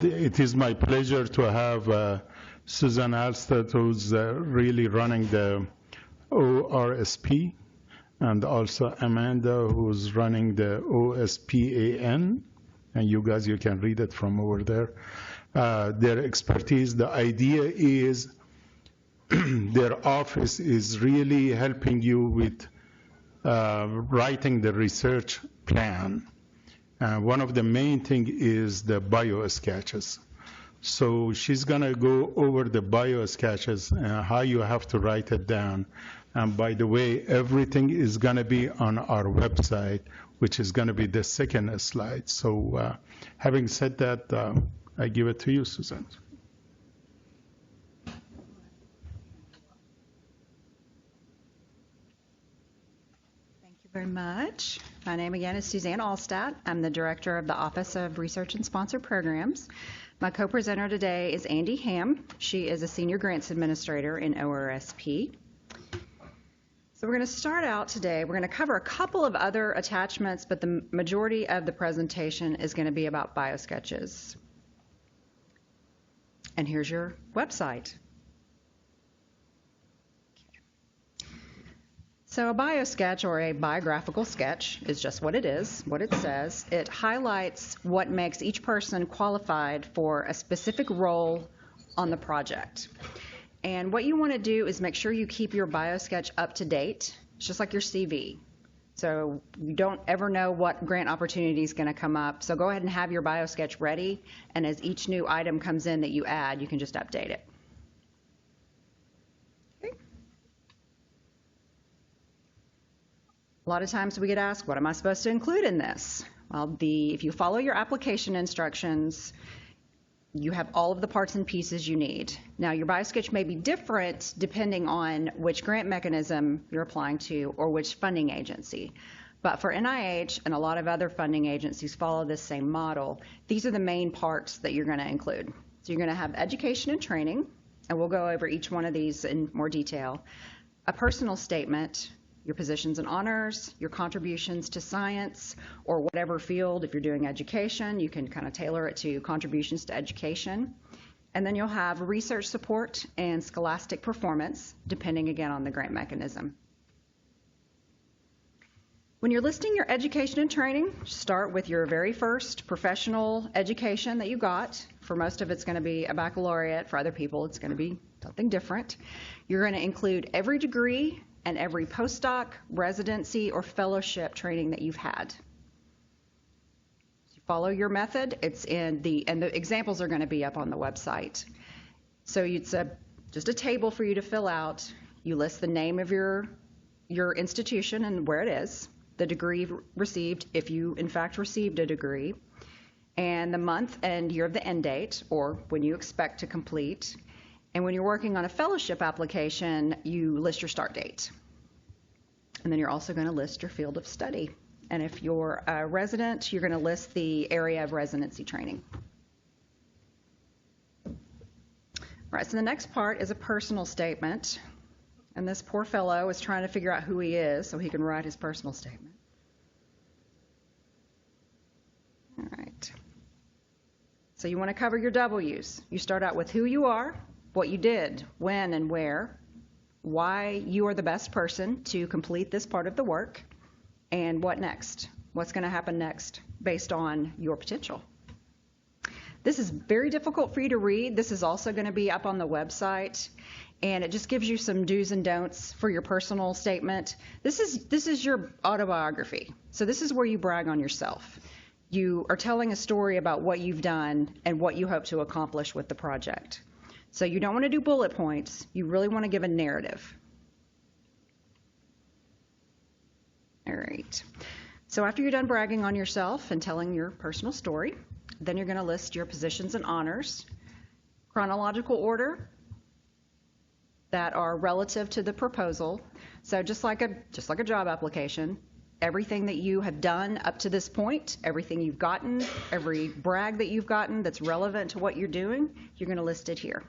It is my pleasure to have Susan Alstead, who's really running the ORSP, and also Amanda, who's running the OSPAN. And you guys, you can read it from over there. Their expertise, the idea is their office is really helping you with writing the research plan. One of the main thing is the biosketches. So she's gonna go over the biosketches and how you have to write it down. And by the way, everything is gonna be on our website, which is gonna be the second slide. So having said that, I give it to you, Susan. Very much. My name again is Suzanne Allstadt. I'm the Director of the Office of Research and Sponsored Programs. My co-presenter today is Andy Ham. She is a Senior Grants Administrator in ORSP. So we're going to start out today. We're going to cover a couple of other attachments, but the majority of the presentation is going to be about biosketches. And here's your website. So a biosketch, or a biographical sketch, is just what it is, what it says. It highlights what makes each person qualified for a specific role on the project. And what you want to do is make sure you keep your biosketch up to date. It's just like your CV. So you don't ever know what grant opportunity is going to come up. So go ahead and have your biosketch ready, and as each new item comes in that you add, you can just update it. A lot of times we get asked, what am I supposed to include in this? Well, if you follow your application instructions, you have all of the parts and pieces you need. Now, your biosketch may be different depending on which grant mechanism you're applying to or which funding agency. But for NIH and a lot of other funding agencies follow this same model. These are the main parts that you're going to include. So you're going to have education and training, and we'll go over each one of these in more detail. A personal statement, your positions and honors, your contributions to science or whatever field. If you're doing education, you can kind of tailor it to contributions to education. And then you'll have research support and scholastic performance, depending again on the grant mechanism. When you're listing your education and training, start with your very first professional education that you got. For most of it's going to be a baccalaureate. For other people, it's going to be something different. You're going to include every degree and every postdoc, residency, or fellowship training that you've had. You follow your method. It's in and the examples are going to be up on the website. So it's just a table for you to fill out. You list the name of your institution and where it is, the degree received, if you in fact received a degree, and the month and year of the end date, or when you expect to complete. And when you're working on a fellowship application, you list your start date. And then you're also going to list your field of study. And if you're a resident, you're going to list the area of residency training. All right, so the next part is a personal statement. And this poor fellow is trying to figure out who he is so he can write his personal statement. All right. So you want to cover your W's. You start out with who you are, what you did, when and where, why you are the best person to complete this part of the work, and what next. What's going to happen next based on your potential. This is very difficult for you to read. This is also going to be up on the website, and it just gives you some do's and don'ts for your personal statement. This is your autobiography. So this is where you brag on yourself. You are telling a story about what you've done and what you hope to accomplish with the project. So you don't want to do bullet points. You really want to give a narrative. All right. So after you're done bragging on yourself and telling your personal story, then you're going to list your positions and honors, chronological order that are relative to the proposal. So just like a job application, everything that you have done up to this point, everything you've gotten, every brag that you've gotten that's relevant to what you're doing, you're going to list it here.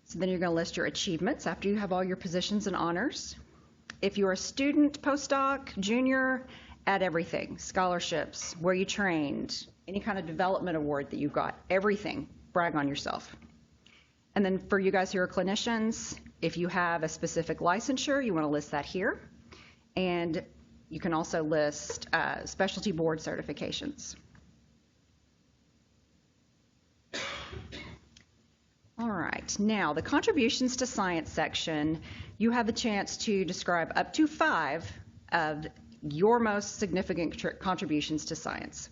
So then you're going to list your achievements after you have all your positions and honors. If you're a student, postdoc, junior, add everything. Scholarships, where you trained, any kind of development award that you've got, everything, brag on yourself. And then for you guys who are clinicians, if you have a specific licensure, you want to list that here. And you can also list specialty board certifications. All right, now the contributions to science section, you have the chance to describe up to 5 of your most significant contributions to science.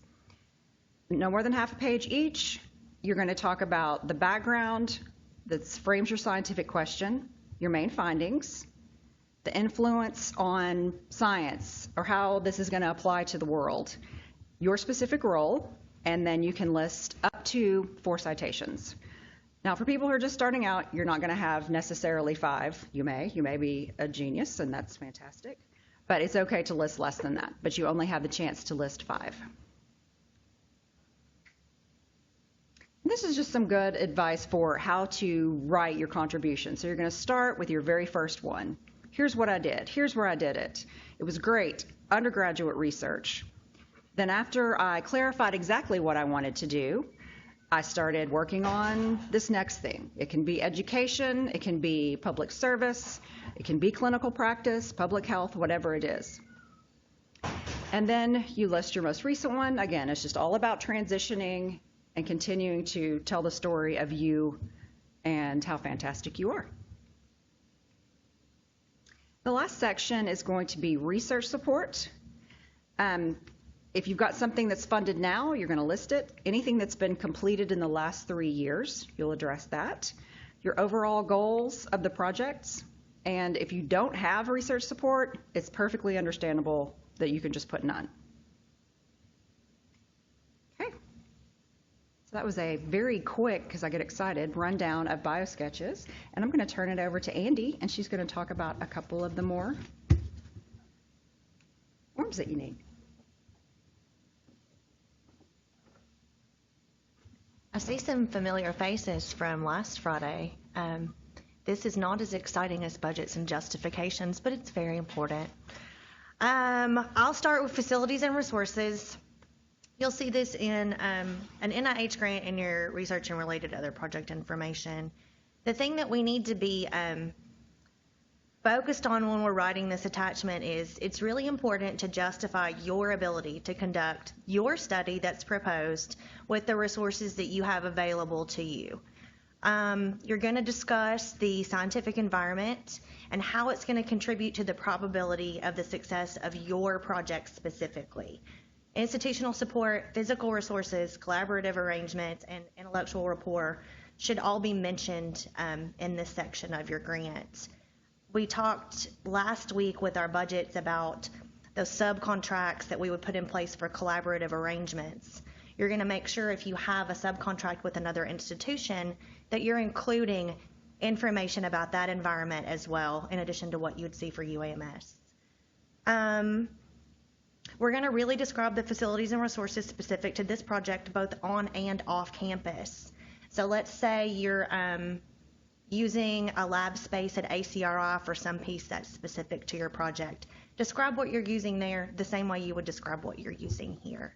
No more than half a page each. You're going to talk about the background that frames your scientific question, your main findings, the influence on science or how this is going to apply to the world, your specific role, and then you can list up to 4 citations. Now, for people who are just starting out, you're not going to have necessarily 5. You may be a genius, and that's fantastic. But it's okay to list less than that, but you only have the chance to list 5. This is just some good advice for how to write your contribution. So you're going to start with your very first one. Here's what I did. Here's where I did it. It was great. Undergraduate research. Then after I clarified exactly what I wanted to do, I started working on this next thing. It can be education, it can be public service, it can be clinical practice, public health, whatever it is. And then you list your most recent one. Again, it's just all about transitioning and continuing to tell the story of you and how fantastic you are. The last section is going to be research support. If you've got something that's funded now, you're going to list it. Anything that's been completed in the last 3 years, you'll address that. Your overall goals of the projects. And if you don't have research support, it's perfectly understandable that you can just put none. Okay. So that was a very quick, because I get excited, rundown of Biosketches. And I'm going to turn it over to Andy, and she's going to talk about a couple of the more forms that you need. I see some familiar faces from last Friday. This is not as exciting as budgets and justifications, but it's very important. I'll start with facilities and resources. You'll see this in an NIH grant in your research and related other project information. The thing that we need to be focused on when we're writing this attachment is it's really important to justify your ability to conduct your study that's proposed with the resources that you have available to you. You're going to discuss the scientific environment and how it's going to contribute to the probability of the success of your project specifically. Institutional support, physical resources, collaborative arrangements, and intellectual rapport should all be mentioned in this section of your grant. We talked last week with our budgets about those subcontracts that we would put in place for collaborative arrangements. You're going to make sure if you have a subcontract with another institution that you're including information about that environment as well, in addition to what you would see for UAMS. We're going to really describe the facilities and resources specific to this project, both on and off campus. So let's say you're using a lab space at ACRI for some piece that's specific to your project. Describe what you're using there the same way you would describe what you're using here.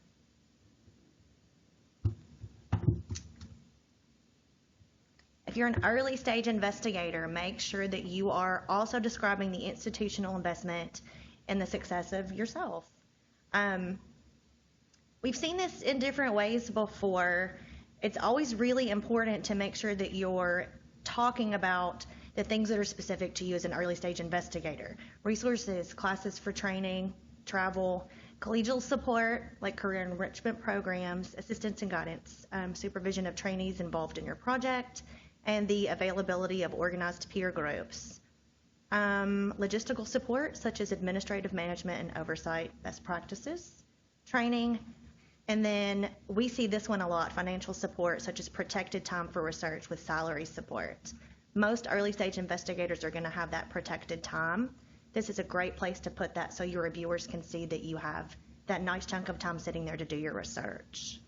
If you're an early stage investigator, make sure that you are also describing the institutional investment in the success of yourself. We've seen this in different ways before. It's always really important to make sure that you're talking about the things that are specific to you as an early stage investigator. Resources, classes for training, travel, collegial support like career enrichment programs, assistance and guidance, supervision of trainees involved in your project, and the availability of organized peer groups. Logistical support such as administrative management and oversight best practices, training, and then we see this one a lot, financial support such as protected time for research with salary support. Most early stage investigators are going to have that protected time. This is a great place to put that so your reviewers can see that you have that nice chunk of time sitting there to do your research.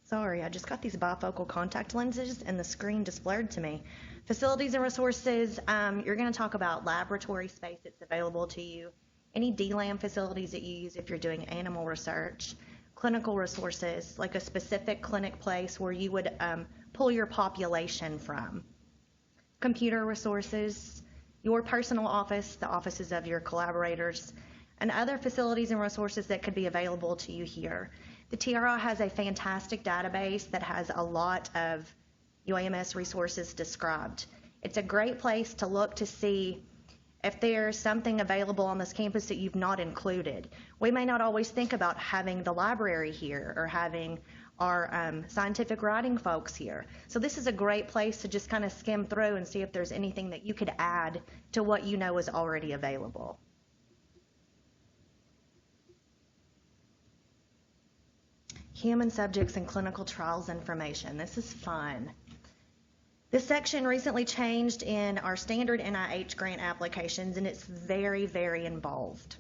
Sorry, I just got these bifocal contact lenses and the screen just blurred to me. Facilities and resources, you're going to talk about laboratory space that's available to you any DLAM facilities that you use if you're doing animal research, clinical resources, like a specific clinic place where you would pull your population from, computer resources, your personal office, the offices of your collaborators, and other facilities and resources that could be available to you here. The TRI has a fantastic database that has a lot of UAMS resources described. It's a great place to look to see if there's something available on this campus that you've not included. We may not always think about having the library here or having our scientific writing folks here. So this is a great place to just kind of skim through and see if there's anything that you could add to what you know is already available. Human subjects and clinical trials information. This is fun. This section recently changed in our standard NIH grant applications, and it's very, very involved.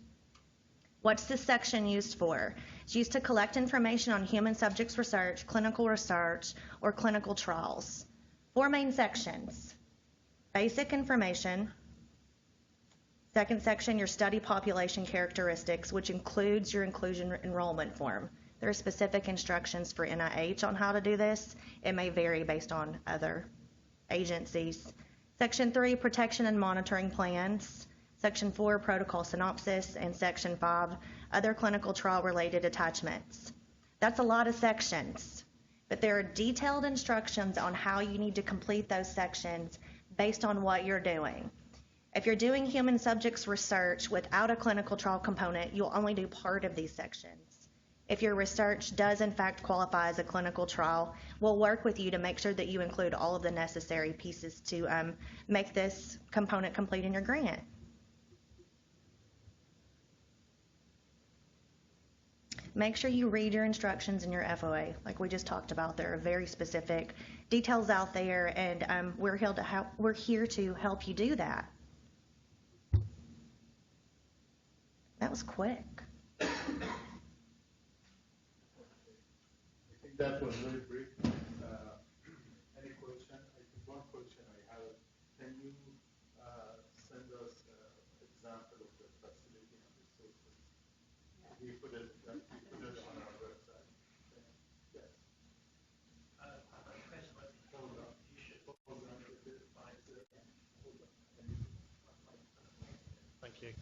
What's this section used for? It's used to collect information on human subjects research, clinical research, or clinical trials. 4 main sections. Basic information. Second section, your study population characteristics, which includes your inclusion enrollment form. There are specific instructions for NIH on how to do this. It may vary based on other agencies. Section 3, protection and monitoring plans. Section 4, protocol synopsis. And Section 5, other clinical trial related attachments. That's a lot of sections, but there are detailed instructions on how you need to complete those sections based on what you're doing. If you're doing human subjects research without a clinical trial component, you'll only do part of these sections. If your research does in fact qualify as a clinical trial, we'll work with you to make sure that you include all of the necessary pieces to make this component complete in your grant. Make sure you read your instructions in your FOA. Like we just talked about, there are very specific details out there, and we're here to help you do that. That was quick. That was very brief. Any question? I think one question I have. Can you send us an example of the facility and resources? We put it on our website. Yes. Thank you.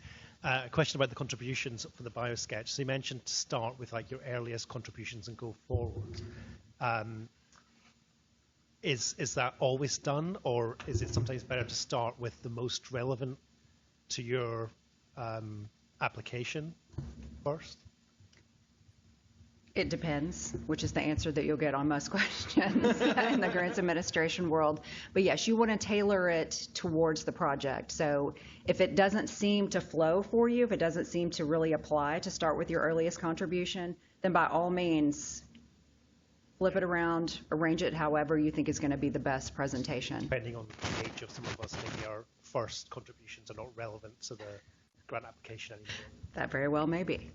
A question about the contributions for the Biosketch. So you mentioned to start with like your earliest contributions and go forward. Is that always done, or is it sometimes better to start with the most relevant to your application first? It depends, which is the answer that you'll get on most questions in the grants administration world. But yes, you want to tailor it towards the project. So if it doesn't seem to flow for you, if it doesn't seem to really apply to start with your earliest contribution, then by all means, flip it around, arrange it however you think is going to be the best presentation. Depending on the age of some of us, maybe our first contributions are not relevant to the grant application anymore. That very well may be.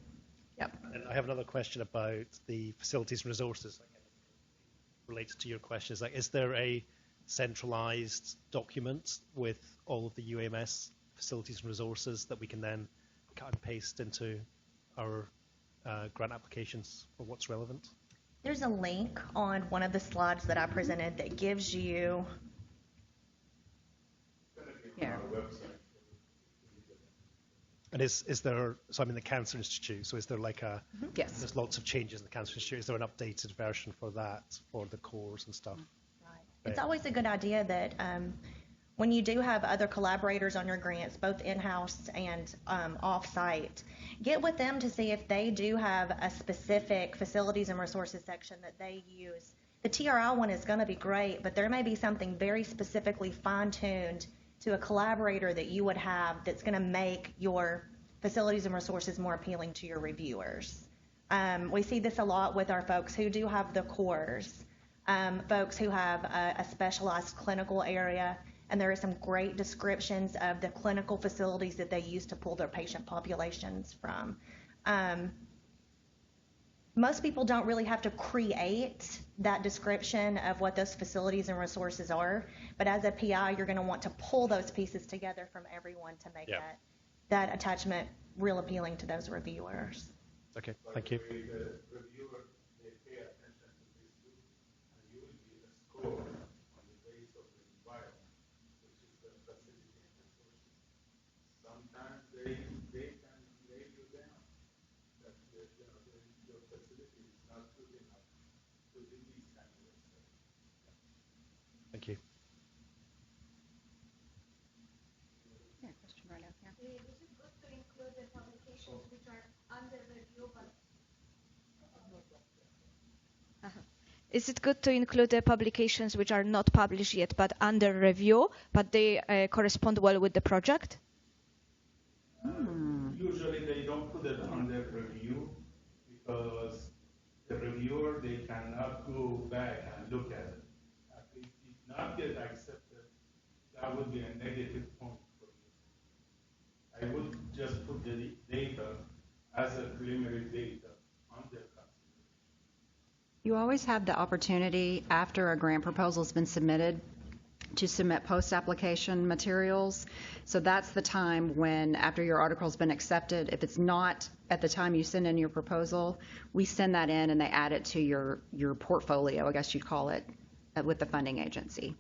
Yep. And I have another question about the facilities and resources related to your questions. Like, is there a centralized document with all of the UAMS facilities and resources that we can then cut and paste into our grant applications for what's relevant? There's a link on one of the slides that I presented that gives you. Yeah. And is there, so I'm in the Cancer Institute, so is there like a, Yes. There's lots of changes in the Cancer Institute. Is there an updated version for that, for the cores and stuff? Right. It's always a good idea that when you do have other collaborators on your grants, both in-house and off-site, get with them to see if they do have a specific facilities and resources section that they use. The TRI one is going to be great, but there may be something very specifically fine-tuned to a collaborator that you would have that's going to make your facilities and resources more appealing to your reviewers. We see this a lot with our folks who do have the cores, folks who have a specialized clinical area, and there are some great descriptions of the clinical facilities that they use to pull their patient populations from. Most people don't really have to create that description of what those facilities and resources are, but as a PI, you're going to want to pull those pieces together from everyone to make that attachment real appealing to those reviewers. Okay, thank you. The reviewer, they pay attention to this too, and you will be a score on the base of the environment, which is the facility and resources. Sometimes they can lay you down that your facility is not good enough to do these kind of studies. Thank you. Yeah, question right up here. Is it good to include the publications which are under review but Is it good to include the publications which are not published yet but under review, but they correspond well with the project? Usually they don't put it under review because the reviewer, they cannot go back and look at it. If it did not get accepted, that would be a negative point for you. I would just put the data as a preliminary data under consideration. You always have the opportunity after a grant proposal has been submitted to submit post-application materials. So that's the time when, after your article's been accepted, if it's not at the time you send in your proposal, we send that in and they add it to your portfolio, I guess you'd call it, with the funding agency.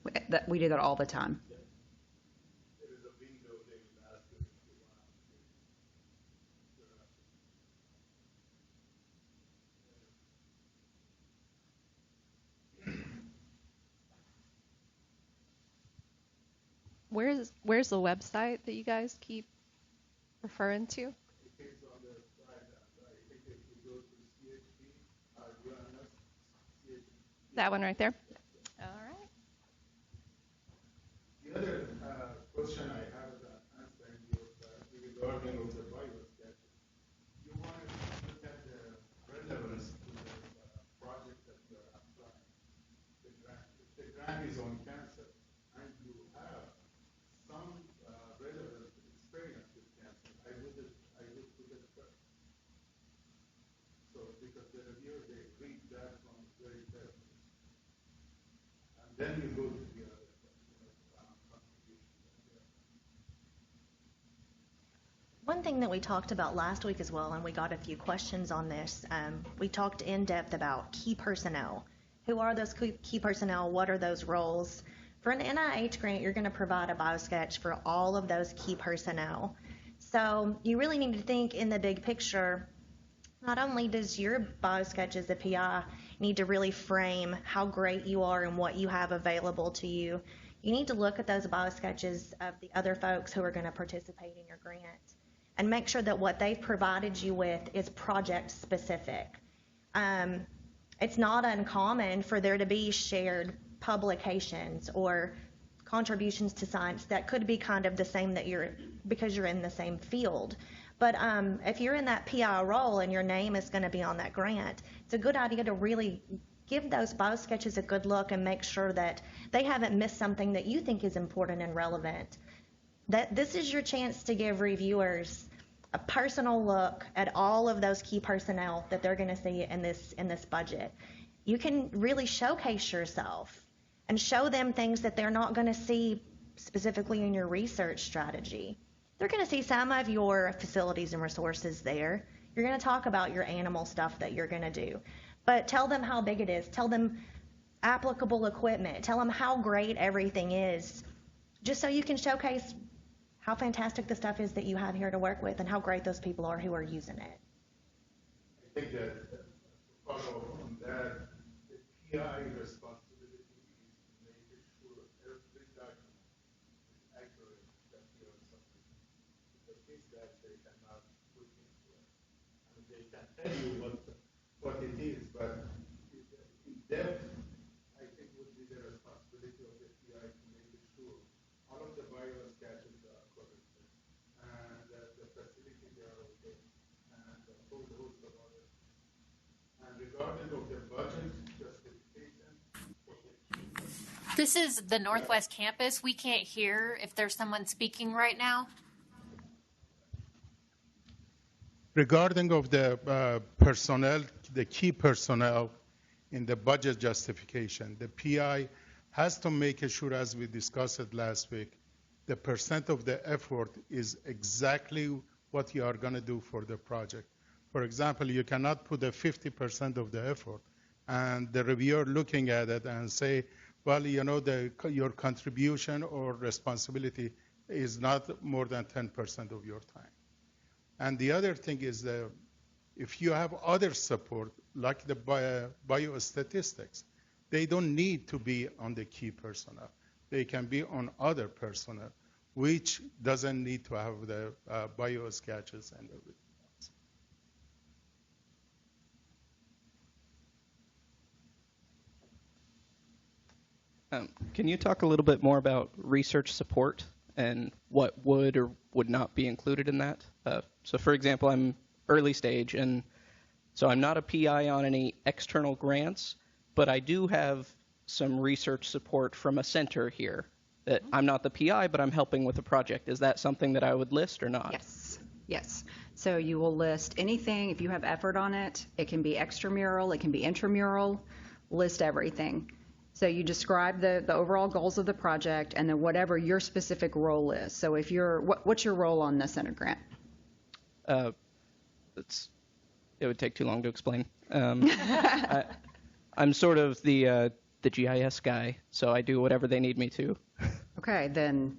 We do that all the time. There is a window they will ask you if you want Where's the website that you guys keep referring to? It's on the side. I think if you go to CHP, UNS, CHP. That one right there? All right. The other question I have answering you regarding of the biosketches. You want to look at the relevance to the project that you are applying. The grant. If the grant is on cancer and you have some relevant experience with cancer, I would put it first. So because the reviewer, they read that from very carefully. And then you go to the other contribution. One thing that we talked about last week as well, and we got a few questions on this, we talked in depth about key personnel. Who are those key personnel? What are those roles? For an NIH grant, you're going to provide a biosketch for all of those key personnel. So you really need to think in the big picture. Not only does your biosketch as a PI need to really frame how great you are and what you have available to you, you need to look at those biosketches of the other folks who are going to participate in your grant and make sure that what they've provided you with is project specific. It's not uncommon for there to be shared publications or contributions to science that could be kind of the same because you're in the same field. But if you're in that PI role and your name is going to be on that grant, it's a good idea to really give those biosketches a good look and make sure that they haven't missed something that you think is important and relevant. That this is your chance to give reviewers a personal look at all of those key personnel that they're going to see in this budget. You can really showcase yourself and show them things that they're not going to see specifically in your research strategy. They're going to see some of your facilities and resources there. You're going to talk about your animal stuff that you're going to do. But tell them how big it is. Tell them applicable equipment. Tell them how great everything is, just so you can showcase how fantastic the stuff is that you have here to work with and how great those people are who are using it. I think that to follow on that, the PI responsibility is making sure every document is accurate that you are submitting. Because these guys, they cannot look into it. I mean, they can tell you what it is, but in depth, I think would be the responsibility of the PI to make sure all of the biosketches are correct and the facility they are okay and a whole host of other things. And regarding of the budget justification, This is the Northwest Campus. We can't hear if there's someone speaking right now. regarding of the personnel, the key personnel in the budget justification, the PI has to make sure, as we discussed it last week, the percent of the effort is exactly what you are going to do for the project. For example, you cannot put a 50% of the effort and the reviewer looking at it and say, well, you know, your contribution or responsibility is not more than 10% of your time. And the other thing is that if you have other support, like the biostatistics, they don't need to be on the key personnel. They can be on other personnel, which doesn't need to have the biosketches and everything else. Can you talk a little bit more about research support and what would or would not be included in that? So for example, I'm early stage, and so I'm not a PI on any external grants, but I do have some research support from a center here that I'm not the PI, but I'm helping with a project. Is that something that I would list or not? Yes, yes. So you will list anything, if you have effort on it, it can be extramural, it can be intramural, list everything. So you describe the overall goals of the project and then whatever your specific role is. So if you're, what's your role on the center grant? It would take too long to explain. I'm sort of the GIS guy, so I do whatever they need me to. Okay, then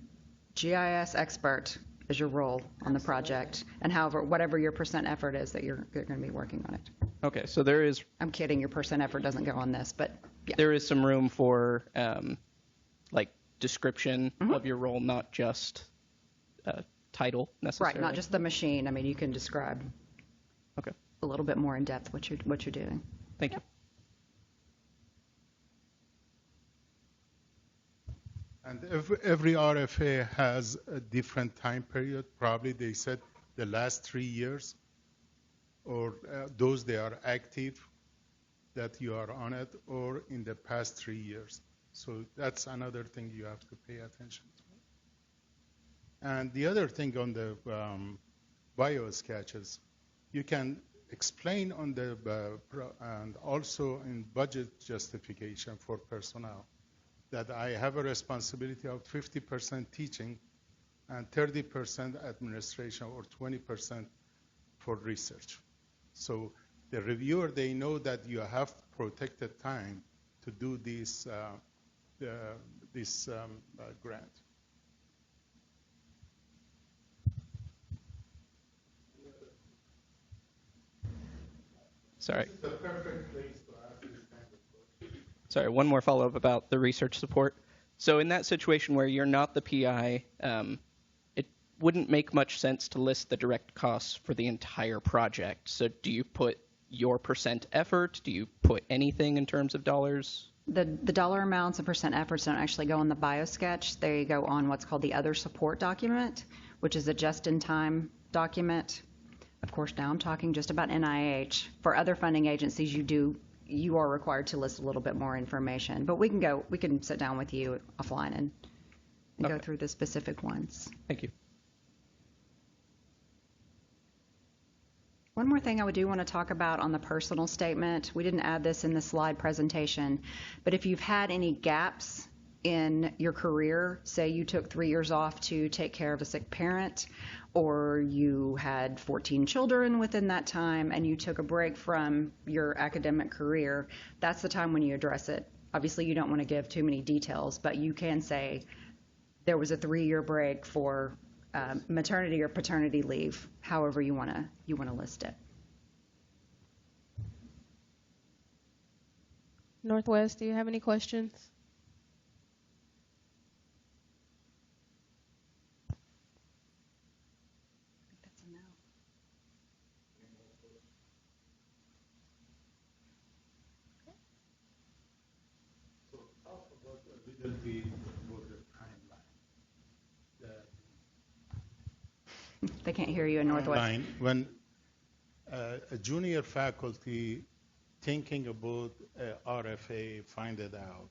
GIS expert is your role on the project, and however, whatever your percent effort is that you're going to be working on it. Okay, so there is. I'm kidding, your percent effort doesn't go on this, but yeah. There is some room for like description of your role, not just title necessarily. Right, not just the machine. I mean, you can describe Okay. a little bit more in depth what you're doing. Thank you. And every RFA has a different time period. Probably they said the last 3 years, or those they are active that you are on it, or in the past 3 years. So that's another thing you have to pay attention to. And the other thing on the biosketches, you can explain on the and also in budget justification for personnel that I have a responsibility of 50% teaching and 30% administration or 20% for research. So the reviewer, they know that you have protected time to do this grant. Sorry. This is the perfect place to ask this kind of question. Sorry, one more follow-up about the research support. So in that situation where you're not the PI, it wouldn't make much sense to list the direct costs for the entire project. So do you put your percent effort? Do you put anything in terms of dollars? The dollar amounts and percent efforts don't actually go on the biosketch. They go on what's called the other support document, which is a just-in-time document. Of course, now I'm talking just about NIH. For other funding agencies, you are required to list a little bit more information. But we can sit down with you offline and go through the specific ones. Thank you. One more thing I do want to talk about on the personal statement. We didn't add this in the slide presentation, but if you've had any gaps in your career, say you took 3 years off to take care of a sick parent, or you had 14 children within that time and you took a break from your academic career, that's the time when you address it. Obviously, you don't want to give too many details, but you can say there was a 3-year break for maternity or paternity leave, however you want to list it. Northwest, do you have any questions? That's a no. So talk about a little bit about the timeline. They can't hear you in Northwest. Timeline, when a junior faculty thinking about RFA, find it out,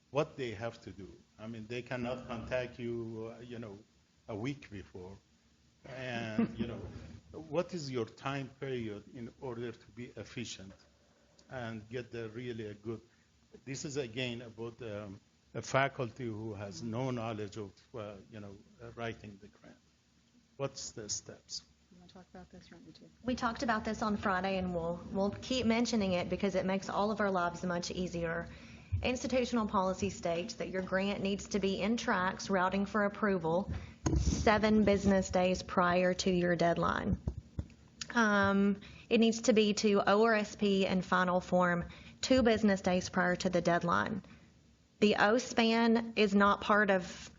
what they have to do. I mean, they cannot contact you, a week before. And, what is your time period in order to be efficient and get really a good, this is again about a faculty who has no knowledge of, writing the grant. What's the steps? You want to talk about this, or want me to? We talked about this on Friday, and we'll keep mentioning it because it makes all of our lives much easier. Institutional policy states that your grant needs to be in tracks routing for approval 7 business days prior to your deadline. It needs to be to ORSP and final form 2 business days prior to the deadline. The OSPAN is not part of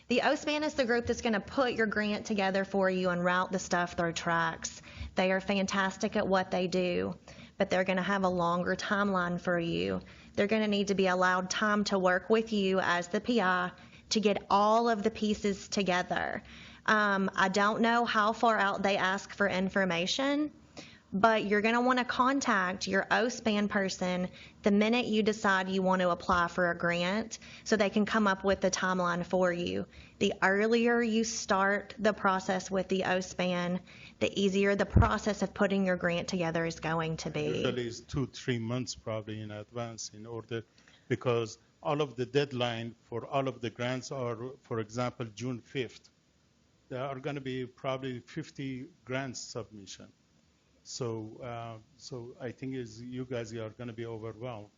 the OSPAN is the group that's going to put your grant together for you and route the stuff through tracks. They are fantastic at what they do, but they're going to have a longer timeline for you. They're going to need to be allowed time to work with you as the PI to get all of the pieces together. I don't know how far out they ask for information, but you're going to want to contact your OSPAN person the minute you decide you want to apply for a grant so they can come up with the timeline for you. The earlier you start the process with the OSPAN, the easier the process of putting your grant together is going to be. Usually it's 2-3 months probably in advance in order, because all of the deadline for all of the grants are, for example, June 5th. There are going to be probably 50 grants submission. So I think you guys are going to be overwhelmed.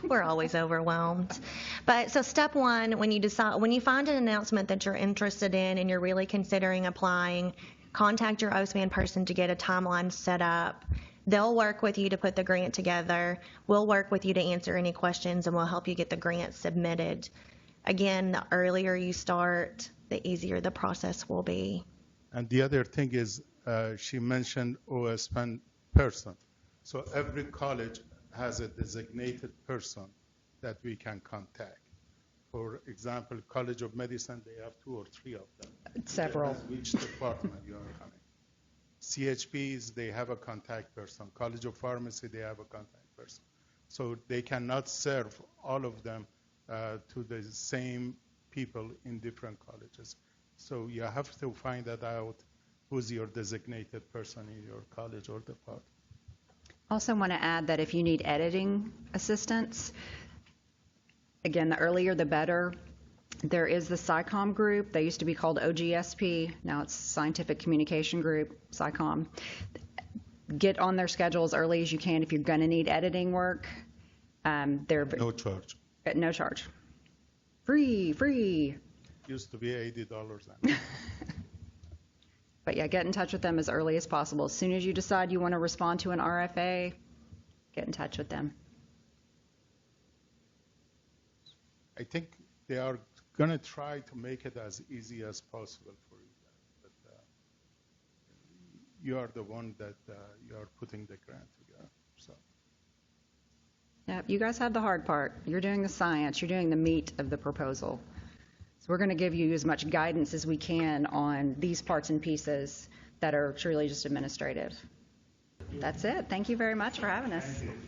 We're always overwhelmed. But so step 1, when you find an announcement that you're interested in and you're really considering applying, contact your OSPAN person to get a timeline set up. They'll work with you to put the grant together. We'll work with you to answer any questions, and we'll help you get the grant submitted. Again, the earlier you start, the easier the process will be. And the other thing is, she mentioned OSPAN person. So every college has a designated person that we can contact. For example, College of Medicine, they have 2 or 3 of them. Several. Which department you are coming? CHPs, they have a contact person. College of Pharmacy, they have a contact person. So they cannot serve all of them to the same people in different colleges. So you have to find that out, who's your designated person in your college or department. Also want to add that if you need editing assistance, again, the earlier the better. There is the SciComm group. They used to be called OGSP. Now it's Scientific Communication Group, SciComm. Get on their schedule as early as you can if you're going to need editing work. They're No charge. at no charge. Free. Used to be $80. But yeah, get in touch with them as early as possible. As soon as you decide you want to respond to an RFA, get in touch with them. I think they are going to try to make it as easy as possible for you guys. But you are the one that you are putting the grant together. So. Yeah, you guys have the hard part. You're doing the science. You're doing the meat of the proposal. So we're going to give you as much guidance as we can on these parts and pieces that are truly just administrative. That's it. Thank you very much for having us. Thank you.